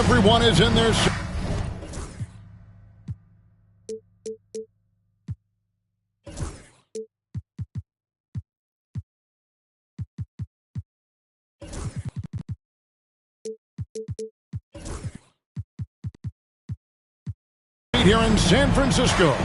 Everyone is in their... here in San Francisco.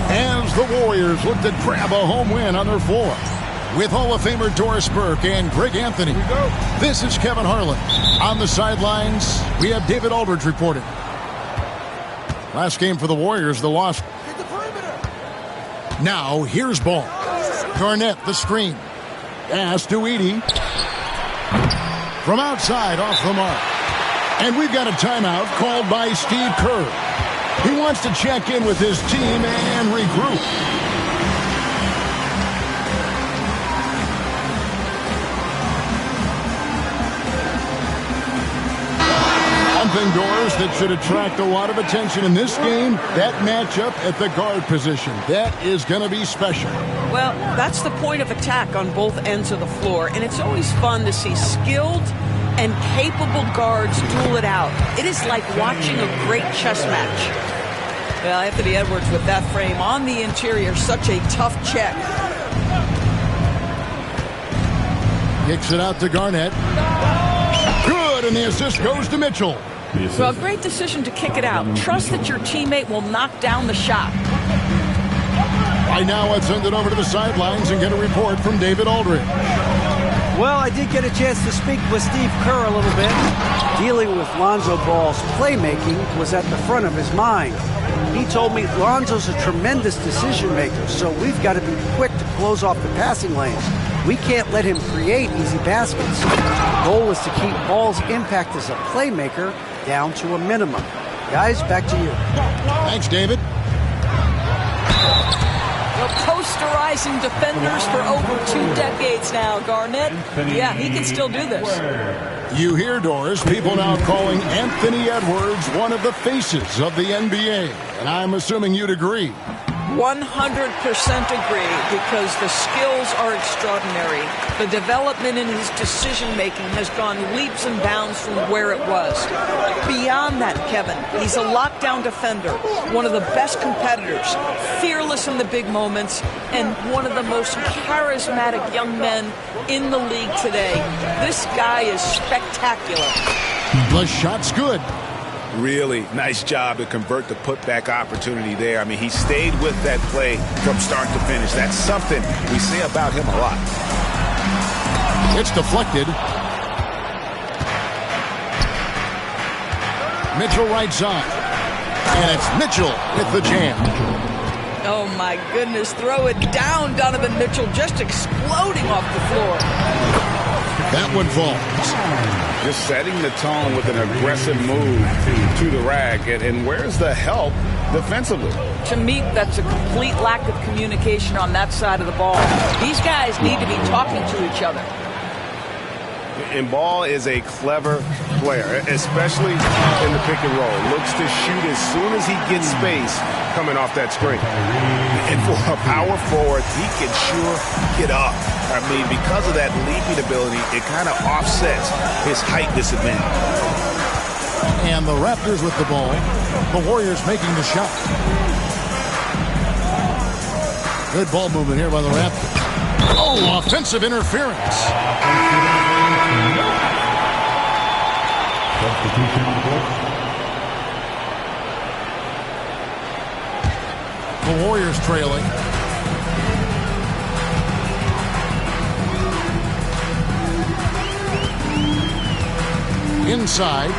As the Warriors look to grab a home win on their floor. With Hall of Famer Doris Burke and Greg Anthony, this is Kevin Harlan. On the sidelines, we have David Aldridge reporting. Last game for the Warriors, the loss. Now, here's ball. Garnett, the screen. Pass to Edey. From outside, off the mark. And we've got a timeout called by Steve Kerr. He wants to check in with his team and regroup. Something, Doris, that should attract a lot of attention in this game, that matchup at the guard position. That is going to be special. Well, that's the point of attack on both ends of the floor, and it's always fun to see skilled and capable guards duel it out. It is like watching a great chess match. Well, Anthony Edwards with that frame on the interior, such a tough check. Kicks it out to Garnett. Good, and the assist goes to Mitchell. Well, great decision to kick it out. Trust that your teammate will knock down the shot. Right now, let's send it over to the sidelines and get a report from David Aldridge. Well, I did get a chance to speak with Steve Kerr a little bit. Dealing with Lonzo Ball's playmaking was at the front of his mind. He told me Lonzo's a tremendous decision maker, so we've got to be quick to close off the passing lanes. We can't let him create easy baskets. The goal is to keep Ball's impact as a playmaker down to a minimum. Guys, back to you. Thanks, David. Well, posterizing defenders for over 2 decades now, Garnett. Yeah, he can still do this. You hear, Doris, people now calling Anthony Edwards one of the faces of the NBA. And I'm assuming you'd agree. 100% agree, because the skills are extraordinary. The development in his decision-making has gone leaps and bounds from where it was. Beyond that, Kevin, he's a lockdown defender, one of the best competitors, fearless in the big moments, and one of the most charismatic young men in the league today. This guy is spectacular. The shot's good. Really nice job to convert the putback opportunity there. I mean, he stayed with that play from start to finish. That's something we say about him a lot. It's deflected. Mitchell right side. And it's Mitchell with the jam. Oh, my goodness. Throw it down, Donovan Mitchell, just exploding off the floor. That one falls. Just setting the tone with an aggressive move to the rack. And where's the help defensively? To me, that's a complete lack of communication on that side of the ball. These guys need to be talking to each other. And Ball is a clever player, especially in the pick and roll. Looks to shoot as soon as he gets space coming off that screen. And for a power forward, he can sure get up. I mean, because of that leaping ability, it kind of offsets his height disadvantage. And the Raptors with the ball. The Warriors making the shot. Good ball movement here by the Raptors. Oh, offensive interference. The Warriors trailing. Inside.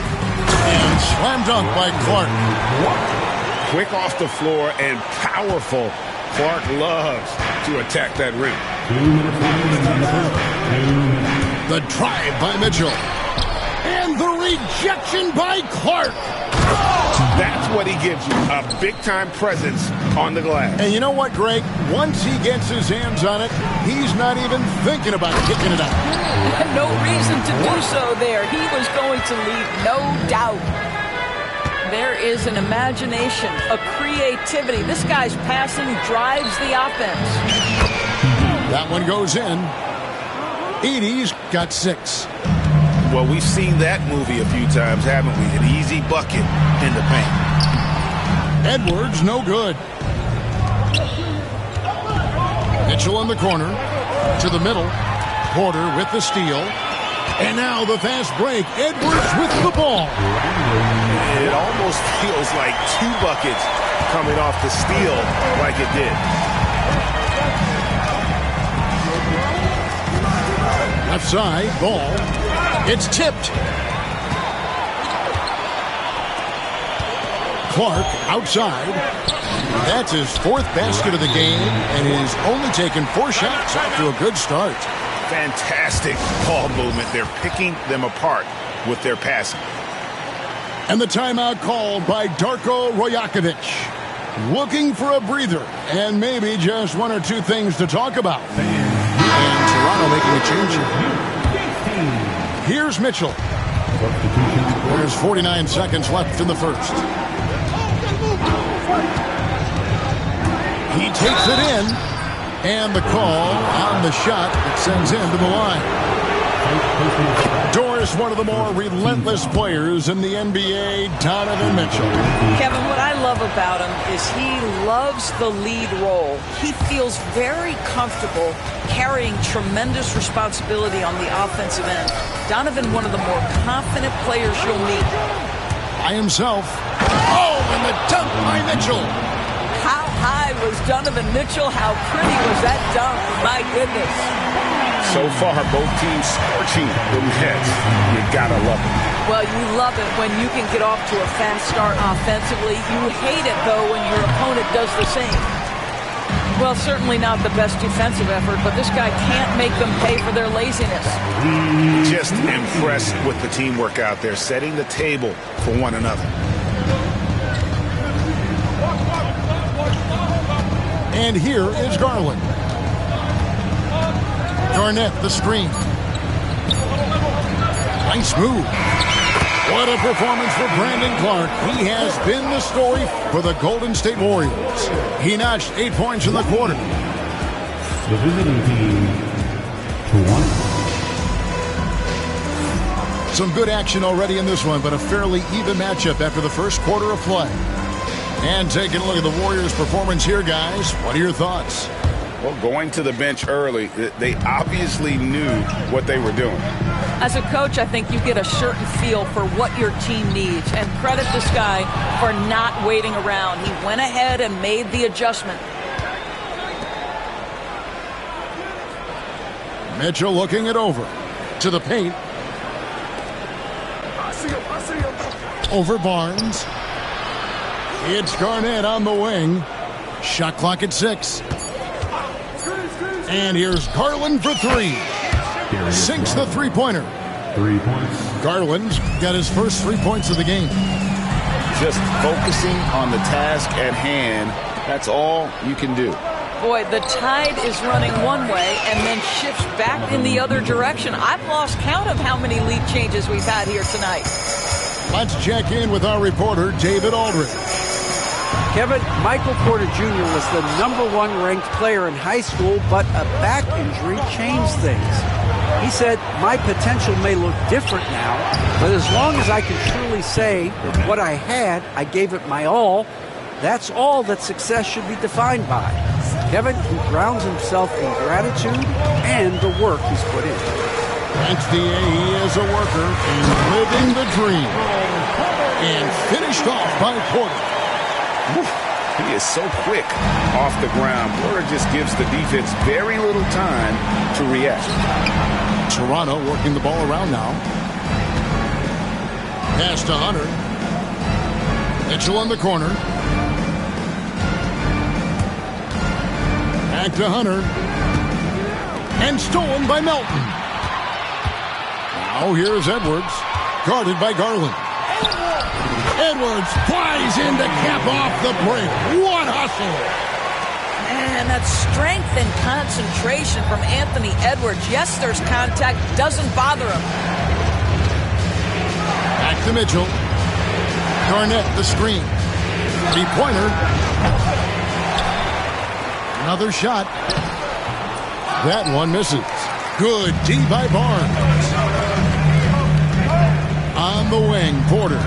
And slam dunk by Clark. Quick off the floor and powerful. Clark loves to attack that rim. The drive by Mitchell. And the rejection by Clark. That's what he gives you, a big-time presence on the glass. And you know what, Greg? Once he gets his hands on it, he's not even thinking about kicking it out. No reason to do so there. He was going to leave, no doubt. There is an imagination, a creativity. This guy's passing drives the offense. That one goes in. Edey's got 6. Well, we've seen that movie a few times, haven't we? An easy bucket in the paint. Edwards, no good. Mitchell in the corner. To the middle. Porter with the steal. And now the fast break. Edwards with the ball. It almost feels like 2 buckets coming off the steal like it did. Left side, ball. It's tipped. Clark outside. That's his 4th basket of the game, and he's only taken 4 shots after a good start. Fantastic ball movement. They're picking them apart with their passing. And the timeout called by Darko Rajakovic. Looking for a breather and maybe just 1 or 2 things to talk about. And Toronto making a change here. Here's Mitchell. There's 49 seconds left in the first. He takes it in. And the call on the shot that sends him to the line. Doris, one of the more relentless players in the NBA, Donovan Mitchell. Kevin, what I love about him is he loves the lead role. He feels very comfortable carrying tremendous responsibility on the offensive end. Donovan, one of the more confident players you'll meet. By himself. Oh, and the dunk by Mitchell. How high was Donovan Mitchell? How pretty was that dunk? My goodness. So far, both teams scorching the Nets. You gotta love it. Well, you love it when you can get off to a fast start offensively. You hate it, though, when your opponent does the same. Well, certainly not the best defensive effort, but this guy can't make them pay for their laziness. Just impressed with the teamwork out there, setting the table for one another. And here is Garland. Garnett, the screen. Nice move. What a performance for Brandon Clark. He has been the story for the Golden State Warriors. He notched 8 points in the quarter. The visiting team, Toronto. Some good action already in this one, but a fairly even matchup after the first quarter of play. And taking a look at the Warriors' performance here, guys. What are your thoughts? Well, going to the bench early, they obviously knew what they were doing. As a coach, I think you get a certain feel for what your team needs. And credit this guy for not waiting around. He went ahead and made the adjustment. Mitchell looking it over. To the paint. Over Barnes. It's Garnett on the wing. Shot clock at 6. And here's Garland for 3. Sinks the three-pointer. 3 points. Garland's got his first 3 points of the game. Just focusing on the task at hand, that's all you can do. Boy, the tide is running one way and then shifts back in the other direction. I've lost count of how many lead changes we've had here tonight. Let's check in with our reporter, David Aldridge. Kevin, Michael Porter Jr. was the #1 ranked player in high school, but a back injury changed things. He said, my potential may look different now, but as long as I can truly say that what I had, I gave it my all, that's all that success should be defined by. Kevin, he grounds himself in gratitude and the work he's put in. Thanks, D.A. He is a worker and living the dream. And finished off by Porter. He is so quick off the ground. Porter just gives the defense very little time to react. Toronto working the ball around now. Pass to Hunter. Mitchell in the corner. Back to Hunter. And stolen by Melton. Now here's Edwards. Guarded by Garland. Edwards flies in to cap off the break. What hustle! And that strength and concentration from Anthony Edwards. Yes, there's contact. Doesn't bother him. Back to Mitchell. Garnett, the screen. Three-pointer. Another shot. That one misses. Good D by Barnes. On the wing, Porter.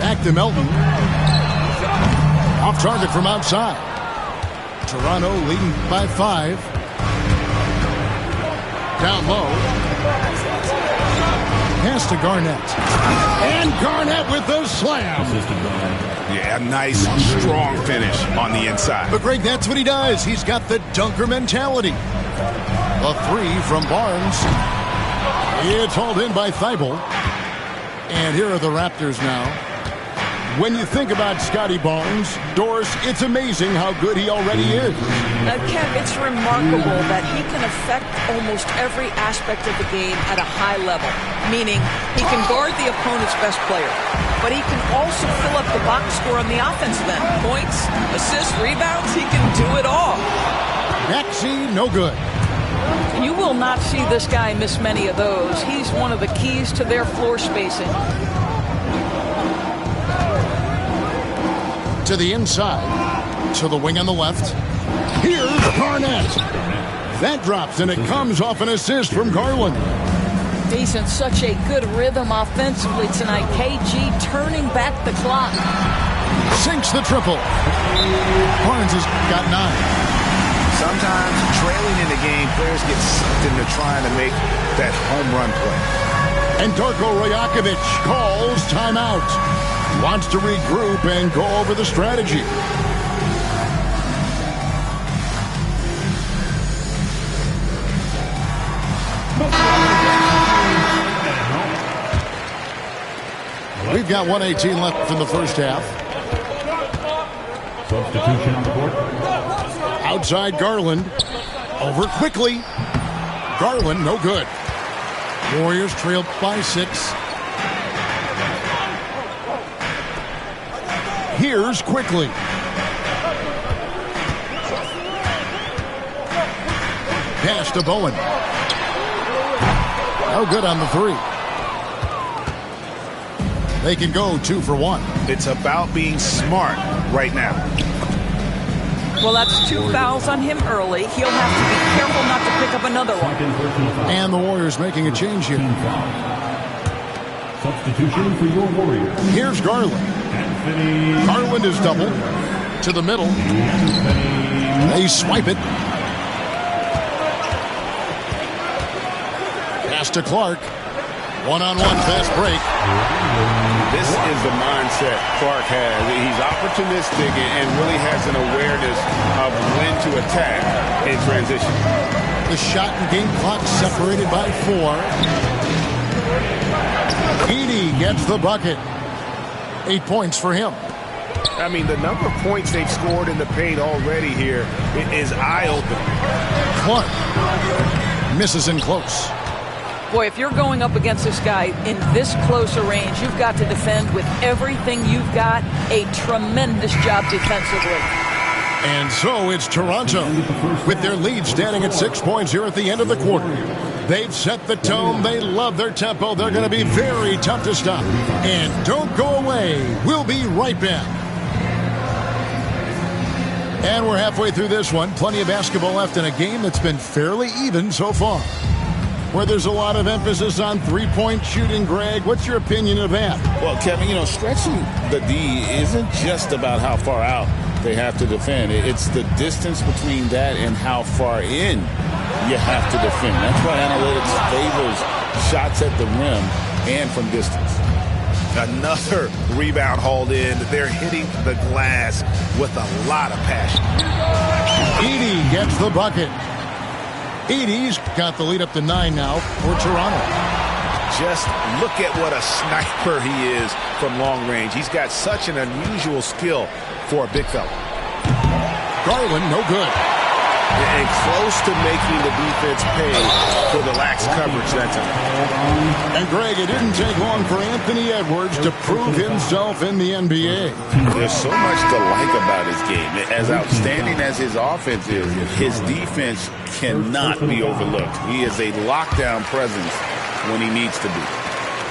Back to Melton. Off target from outside. Toronto leading by 5. Down low. Pass to Garnett. And Garnett with the slam. Yeah, nice, strong finish on the inside. But Greg, that's what he does. He's got the dunker mentality. A 3 from Barnes. It's hauled in by Thibault. And here are the Raptors now. When you think about Scotty Barnes, Doris, it's amazing how good he already is. Kev, it's remarkable that he can affect almost every aspect of the game at a high level, meaning he can guard the opponent's best player, but he can also fill up the box score on the offensive end. Points, assists, rebounds, he can do it all. Maxey, no good. You will not see this guy miss many of those. He's one of the keys to their floor spacing. To the inside, to the wing on the left. Here's Garnett. That drops, and it comes off an assist from Garland. He's in such a good rhythm offensively tonight. KG turning back the clock. Sinks the triple. Barnes has got 9. Sometimes trailing in the game, players get sucked into trying to make that home run play. And Darko Rajakovic calls timeout. Wants to regroup and go over the strategy. We've got 1:18 left in the first half. Substitution on the court. Outside Garland. Over quickly. Garland, no good. Warriors trailed by 6. Here's quickly. Pass to Bowen. No good on the 3. They can go 2 for 1. It's about being smart right now. Well, that's 2 fouls on him early. He'll have to be careful not to pick up another one. And the Warriors making a change here. Substitution for your Warriors. Here's Garland. Garland is double. To the middle. They swipe it. Pass to Clark. One-on-one fast break. This is the mindset Clark has. He's opportunistic and really has an awareness of when to attack in transition. The shot and game clock separated by 4. Edey gets the bucket. 8 points for him. I mean, the number of points they've scored in the paint already here is eye-opening. Clark misses in close. Boy, if you're going up against this guy in this close a range, you've got to defend with everything you've got. A tremendous job defensively. And so it's Toronto with their lead standing at 6 points here at the end of the quarter. They've set the tone. They love their tempo. They're going to be very tough to stop. And don't go away. We'll be right back. And we're halfway through this one. Plenty of basketball left in a game that's been fairly even so far. Where there's a lot of emphasis on three-point shooting, Greg. What's your opinion of that? Well, Kevin, stretching the D isn't just about how far out they have to defend. It's the distance between that and how far in you have to defend. That's why analytics favors shots at the rim and from distance. Another rebound hauled in. They're hitting the glass with a lot of passion. Edey gets the bucket. Edey's got the lead up to 9 now for Toronto. Just look at what a sniper he is from long range. He's got such an unusual skill for a big fella. Garland, no good. And close to making the defense pay for the lax coverage that time. And Greg, it didn't take long for Anthony Edwards to prove himself in the NBA. There's so much to like about his game. As outstanding as his offense is, his defense cannot be overlooked. He is a lockdown presence when he needs to be.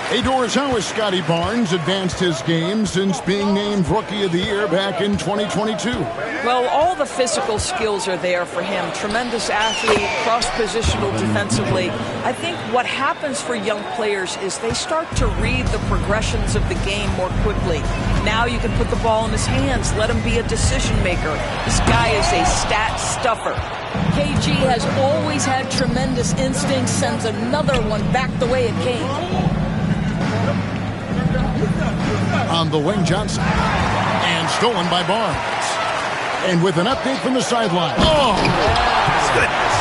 Hey, Doris, how has Scotty Barnes advanced his game since being named Rookie of the Year back in 2022? Well, all the physical skills are there for him. Tremendous athlete, cross-positional defensively. I think what happens for young players is they start to read the progressions of the game more quickly. Now you can put the ball in his hands, let him be a decision maker. This guy is a stat stuffer. KG has always had tremendous instincts, sends another one back the way it came. On the wing, Johnson. And stolen by Barnes. And with an update from the sideline. Oh! Goodness.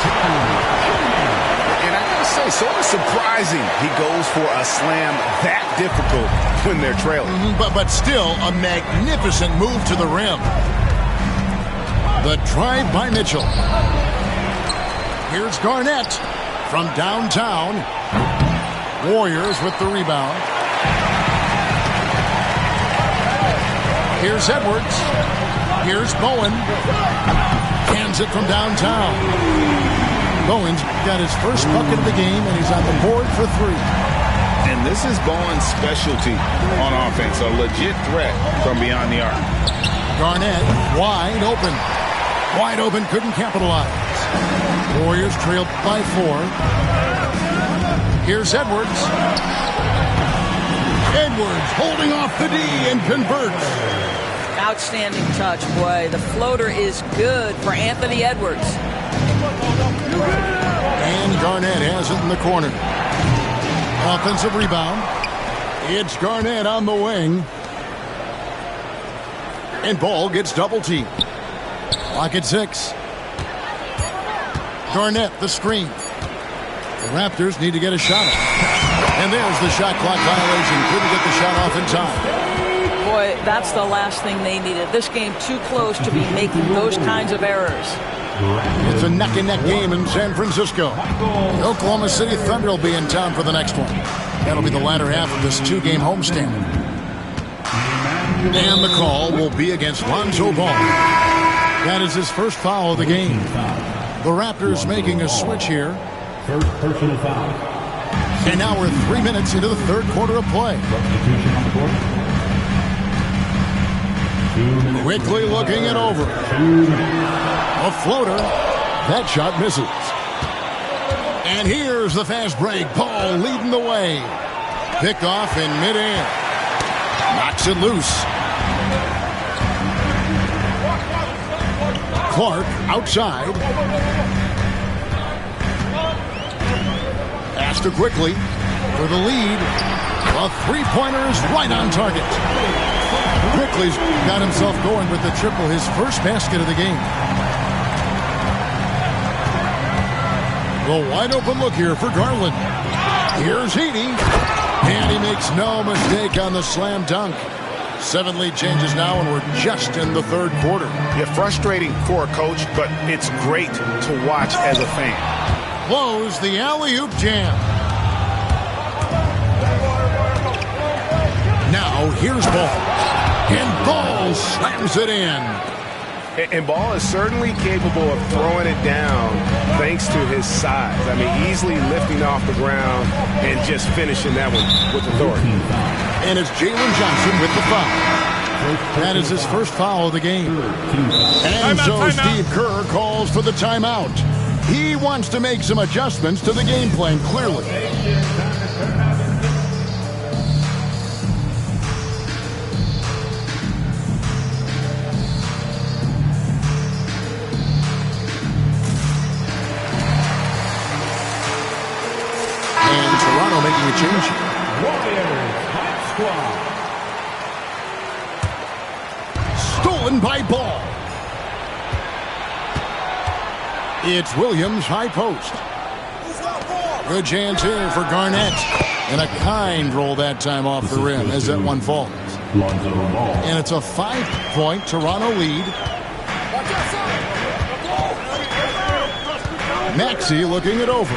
And I gotta say, sort of surprising he goes for a slam that difficult when they're trailing. But still a magnificent move to the rim. The drive by Mitchell. Here's Garnett from downtown. Warriors with the rebound. Here's Edwards. Here's Bowen. Hands it from downtown. Bowen's got his first bucket of the game, and he's on the board for 3. And this is Bowen's specialty on offense, a legit threat from beyond the arc. Garnett wide open. Wide open, couldn't capitalize. Warriors trailed by 4. Here's Edwards. Edwards holding off the D and converts. Outstanding touch, boy. The floater is good for Anthony Edwards. And Garnett has it in the corner. Offensive rebound. It's Garnett on the wing. And Ball gets double teamed. Clock at 6. Garnett, the screen. The Raptors need to get a shot off. And there's the shot clock violation. Couldn't get the shot off in time. Boy, that's the last thing they needed. This game too close to be making those kinds of errors. It's a neck-and-neck game in San Francisco. The Oklahoma City Thunder will be in town for the next one. That'll be the latter half of this 2-game homestand. And the call will be against Lonzo Ball. That is his first foul of the game. The Raptors making a switch here. First personal foul. And now we're 3 minutes into the third quarter of play. Substitution on the court. 2 minutes. Quickly looking it over. 2 minutes. A floater. That shot misses. And here's the fast break. Ball leading the way. Pick off in midair. Knocks it loose. Clark outside. Astor quickly for the lead. A three-pointer is right on target. Quickly's got himself going with the triple, his first basket of the game. The wide open look here for Garland. Here's Edey. And he makes no mistake on the slam dunk. 7 lead changes now, and we're just in the third quarter. Yeah, frustrating for a coach, but it's great to watch as a fan. Blows the alley-oop jam. Now here's Ball. And Ball slams it in. And Ball is certainly capable of throwing it down thanks to his size. I mean, easily lifting off the ground and just finishing that one with authority. And it's Jalen Johnson with the foul. That is his first foul of the game. And so Steve Kerr calls for the timeout. He wants to make some adjustments to the game plan, clearly. And Toronto making a change. Warriors hot squad. Stolen by Ball. It's Williams, high post. Good chance here for Garnett. And a kind roll that time off the rim as that one falls. Lonzo Ball. And it's a 5-point Toronto lead. Maxey looking it over.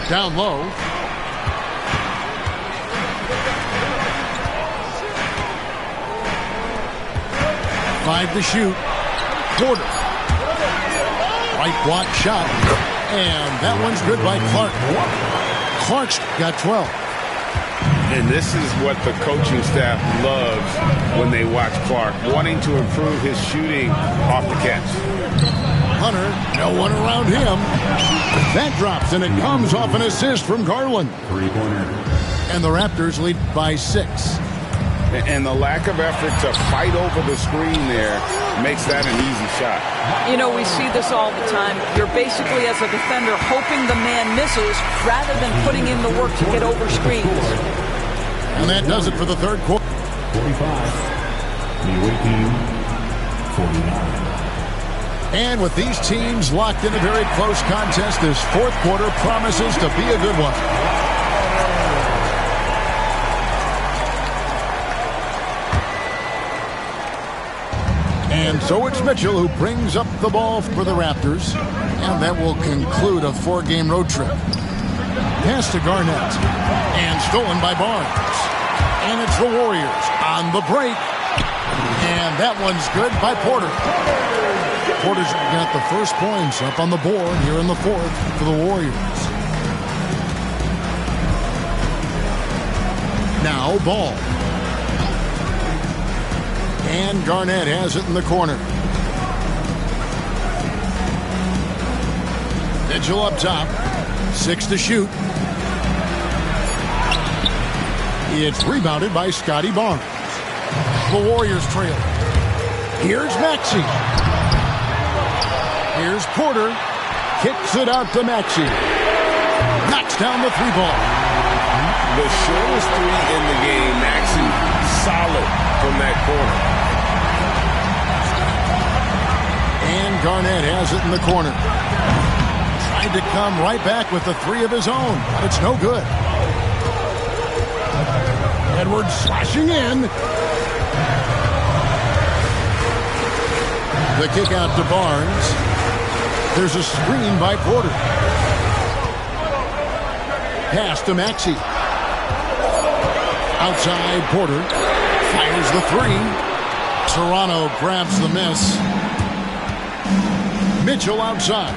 Down low. Five to shoot. Porter. Right block shot. And that one's good by Clark. Clark's got 12. And this is what the coaching staff loves when they watch Clark, wanting to improve his shooting off the catch. Hunter, no one around him. That drops, and it comes off an assist from Garland. Three-pointer. And the Raptors lead by 6. And the lack of effort to fight over the screen there makes that an easy shot. You know, we see this all the time. You're basically, as a defender, hoping the man misses rather than putting in the work to get over screens. And that does it for the third quarter. 45. The away team, 49. And with these teams locked in a very close contest, this fourth quarter promises to be a good one. And so it's Mitchell who brings up the ball for the Raptors. And that will conclude a 4-game road trip. Pass to Garnett. And stolen by Barnes. And it's the Warriors on the break. And that one's good by Porter. Porter's got the first points up on the board here in the fourth for the Warriors. Now Ball. And Garnett has it in the corner. Mitchell up top. 6 to shoot. It's rebounded by Scotty Barnes. The Warriors trail. Here's Maxey. Here's Porter. Kicks it out to Maxey. Knocks down the three ball. The shortest three in the game, Maxey, solid from that corner. And Garnett has it in the corner. Tried to come right back with the three of his own, but it's no good. Edwards slashing in. The kick out to Barnes. There's a screen by Porter. Pass to Maxey. Outside, Porter fires the three. Toronto grabs the miss. Mitchell outside.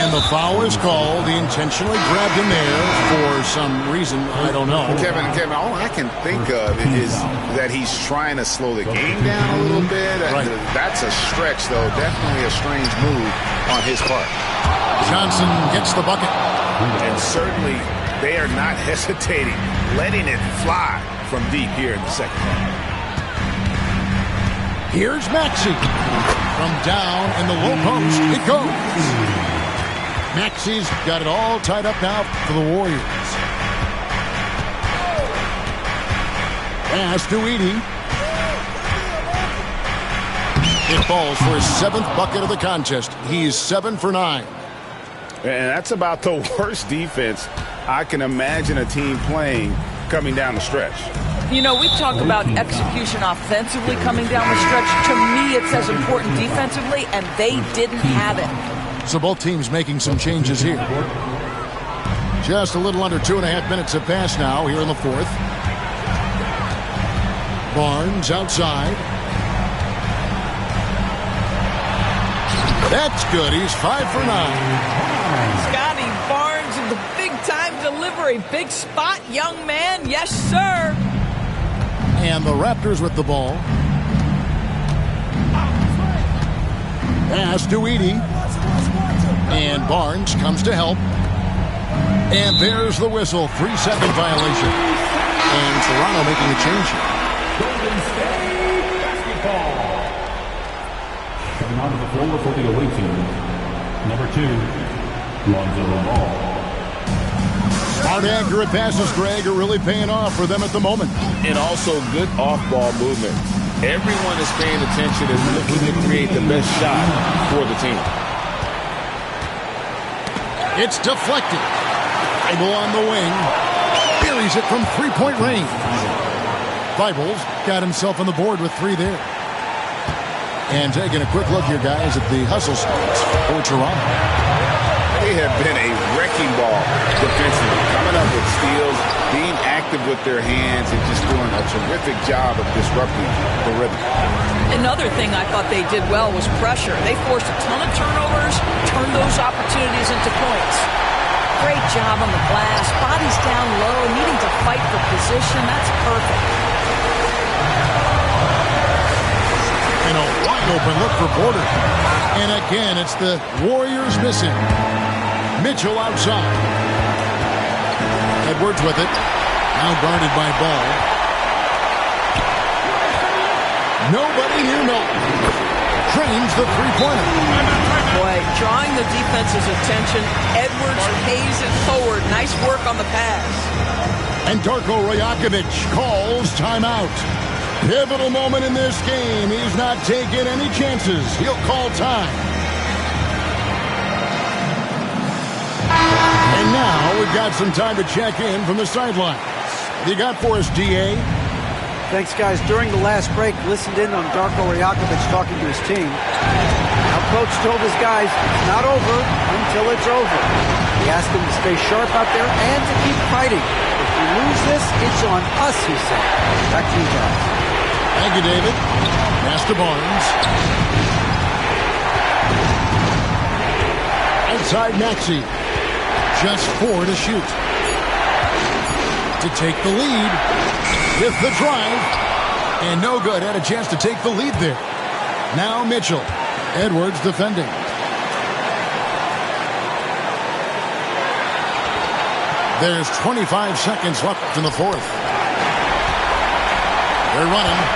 And the foul is called. He intentionally grabbed him there for some reason. I don't know. Kevin, all I can think of is that he's trying to slow the game down a little bit. Right. That's a stretch, though. Definitely a strange move on his part. Johnson gets the bucket. And certainly they are not hesitating, letting it fly from deep here in the second half. Here's Maxey. From down in the low post, it goes. Maxey's got it all tied up now for the Warriors. Pass to Edey. It falls for his 7th bucket of the contest. He's 7 for 9. And that's about the worst defense I can imagine a team playing coming down the stretch. You know, we talk about execution offensively coming down the stretch. To me, it's as important defensively, and they didn't have it. So both teams making some changes here. Just a little under 2.5 minutes have passed now here in the fourth. Barnes outside. That's good. He's 5 for 9. Scotty Barnes in the big-time delivery. Big spot, young man. Yes, sir. And the Raptors with the ball. Pass to Edey. And Barnes comes to help. And there's the whistle. 3-second violation. And Toronto making a change here. Golden State basketball. Coming onto the floor for the away team. Number 2, Lonzo Ball. Hard, accurate passes, Greg, are really paying off for them at the moment. And also good off-ball movement. Everyone is paying attention and looking to create the best shot for the team. It's deflected. Thybulle on the wing. Buries it from three-point range. Thybulle got himself on the board with 3 there. And taking a quick look here, guys, at the hustle spots for Toronto. They have been a wrecking ball defensively, coming up with steals, being active with their hands, and just doing a terrific job of disrupting the rhythm. Another thing I thought they did well was pressure. They forced a ton of turnovers, turned those opportunities into points. Great job on the glass. Bodies down low, needing to fight for position. That's perfect. And a wide open look for Porter. And again, it's the Warriors missing. Mitchell outside. Edwards with it. Now guarded by Ball. Nobody near Milton. Trains the three-pointer. Boy, drawing the defense's attention. Edwards pays it forward. Nice work on the pass. And Darko Rajakovic calls timeout. Pivotal moment in this game. He's not taking any chances. He'll call time. And now we've got some time to check in from the sidelines. What do you got for us, DA? Thanks, guys. During the last break, listened in on Darko Rajakovic talking to his team. Now, Coach told his guys, it's not over until it's over. He asked them to stay sharp out there and to keep fighting. If we lose this, it's on us, he said. Back to you guys. Thank you, David. Pass to Barnes. Inside Maxey. Just 4 to shoot. To take the lead with the drive. And no good. Had a chance to take the lead there. Now Mitchell. Edwards defending. There's 25 seconds left in the fourth. They're running.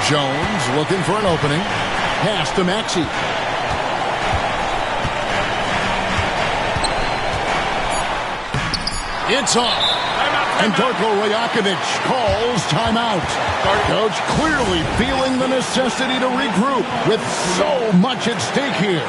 Jones looking for an opening. Pass to Maxey. It's off. And Darko Rajakovic calls timeout. Coach clearly feeling the necessity to regroup with so much at stake here.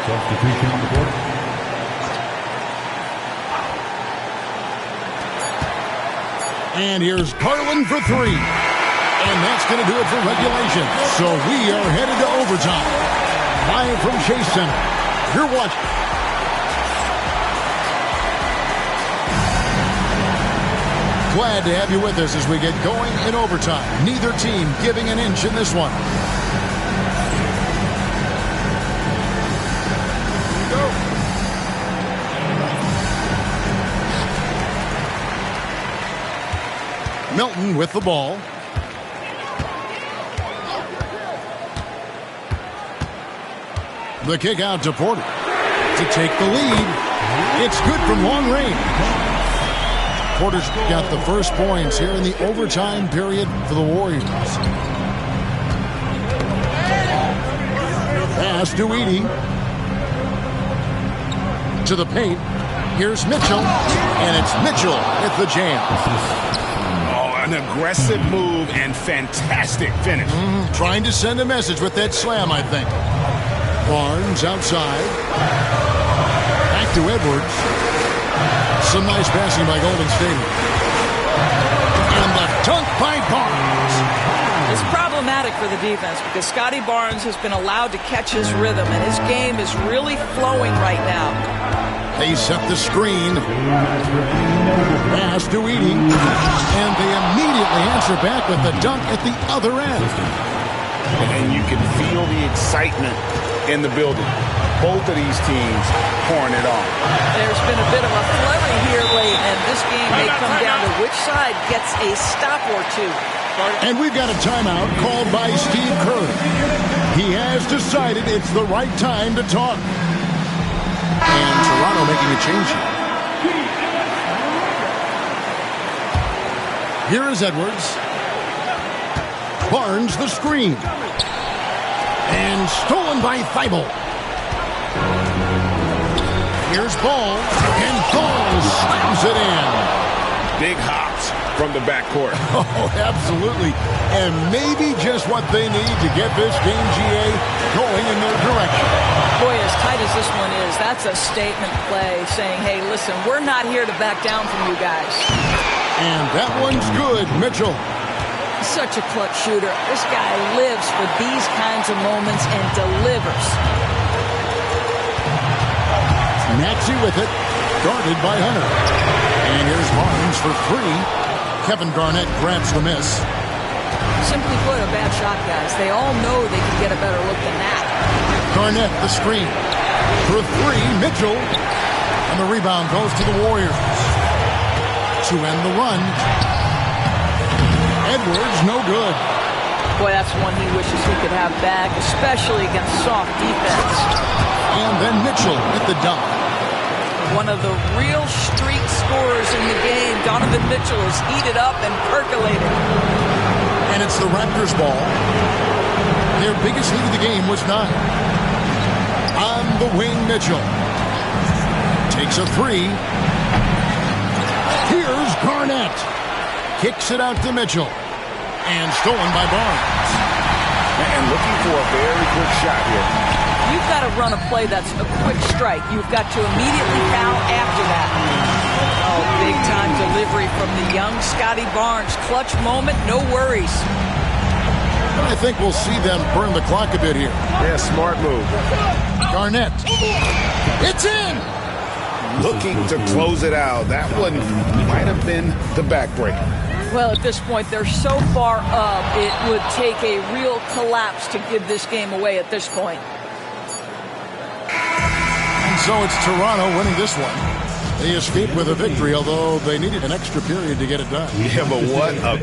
Substitution on the board. And here's Garland for 3. And that's going to do it for regulation. So we are headed to overtime. Live from Chase Center. You're watching. Glad to have you with us as we get going in overtime. Neither team giving an inch in this one. Milton with the ball. The kick out to Porter to take the lead. It's good from long range. Porter's got the first points here in the overtime period for the Warriors. Pass to Edey. To the paint. Here's Mitchell. And it's Mitchell with the jam. an aggressive move and fantastic finish. Trying to send a message with that slam, I think. Barnes outside. Back to Edwards. Some nice passing by Golden State. And the dunk by Barnes. It's problematic for the defense because Scotty Barnes has been allowed to catch his rhythm, and his game is really flowing right now. They set the screen. Pass to Edey. And they immediately answer back with the dunk at the other end. And you can feel the excitement in the building. Both of these teams pouring it on. There's been a bit of a flurry here late, and this game may come down to which side gets a stop or two. And we've got a timeout called by Steve Kerr. He has decided it's the right time to talk. And Toronto making a change here. Here is Edwards. Barnes the screen. And stolen by Thibault. Here's Ball. And Ball slams it in. Big hops from the backcourt. Oh, absolutely. And maybe just what they need to get this game, GA, going in their direction. Boy, as tight as this one is, that's a statement play saying, hey, listen, we're not here to back down from you guys. And that one's good, Mitchell. Such a clutch shooter. This guy lives for these kinds of moments and delivers. Maxey with it, guarded by Hunter. And here's Barnes for three. Kevin Garnett grabs the miss. Simply put, a bad shot, guys. They all know they can get a better look than that. Garnett, the screen. For three, Mitchell. And the rebound goes to the Warriors. To end the run. Edwards, no good. Boy, that's one he wishes he could have back, especially against soft defense. And then Mitchell at the dunk. One of the real streak scorers in the game, Donovan Mitchell, is heated up and percolated. And it's the Raptors ball. Their biggest lead of the game was 9. On the wing, Mitchell. Takes a three. Here's Garnett. Kicks it out to Mitchell. And stolen by Barnes. And looking for a very quick shot here. You've got to run a play that's a quick strike. You've got to immediately foul after that. Oh, big-time delivery from the young Scotty Barnes. Clutch moment, no worries. I think we'll see them burn the clock a bit here. Yeah, smart move. Garnett. It's in! Looking to close it out. That one might have been the backbreaker. Well, at this point, they're so far up, it would take a real collapse to give this game away at this point. And so it's Toronto winning this one. They escaped with a victory, although they needed an extra period to get it done. Yeah, but what a